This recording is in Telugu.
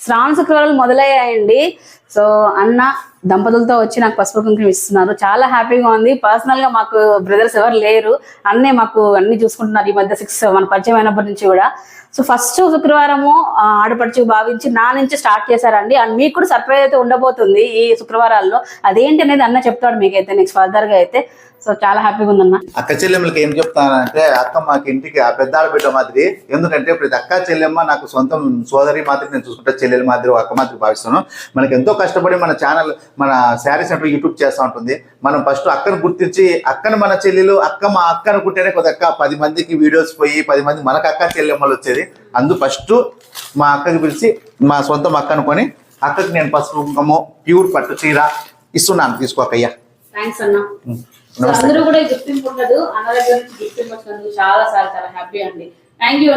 శ్రావణ శుక్రవారాలు మొదలయ్యాయండి. సో అన్న దంపతులతో వచ్చి నాకు పసుపు కుంకుమ ఇస్తున్నారు. చాలా హ్యాపీగా ఉంది. పర్సనల్ గా మాకు బ్రదర్స్ ఎవరు లేరు, అన్నే మాకు అన్ని చూసుకుంటున్నారు. ఈ మధ్య 6 మన పరిచయం అయినప్పటి నుంచి కూడా. సో ఫస్ట్ శుక్రవారము ఆడపడుచు భావించి నా నుంచి స్టార్ట్ చేశారండి. అండ్ మీకు కూడా సర్ప్రైజ్ అయితే ఉండబోతుంది ఈ శుక్రవారాల్లో. అదేంటి అనేది అన్న చెప్తాడు మీకైతే నెక్స్ట్ ఫర్దర్ గా అయితే. సో చాలా హ్యాపీగా ఉందన్న. అక్క చెల్లెమ్మలకి ఏం చెప్తానంటే, అక్క మాకు ఇంటికి ఆ పెద్ద ఆడబిడ్డ మాదిరి. ఎందుకంటే ప్రతి అక్క చెల్లెమ్మ నాకు సొంతం సోదరి మాదిరి నేను చూసుకుంటే, చెల్లెల మాదిరి అక్క మాదిరి భావిస్తాను. మనకి ఎంతో కష్టపడి మన ఛానల్, మన శారీ సెంటర్ యూట్యూబ్ చేస్తూ ఉంటుంది. మనం ఫస్ట్ అక్కను గుర్తించి, అక్కను మన చెల్లెలు, అక్క మా అక్క అనుకుంటేనే కొద్ది అక్క 10 మందికి వీడియోస్ పోయి 10 మంది మనకు అక్క చెల్లెమ్మలు వచ్చేది. అందు ఫస్ట్ మా అక్కకి పిలిచి మా సొంతం అక్క అనుకొని అక్కకి నేను పసుపు కుంకుమ ప్యూర్ పట్టు చీర ఇస్తున్నాను, తీసుకోకయ్యా. థ్యాంక్స్ అన్న. అందరూ కూడా గుర్తింపు ఉండదు, అన్న దగ్గర నుంచి గుర్తింపు వచ్చినందుకు చాలా హ్యాపీ అండి. Thank you.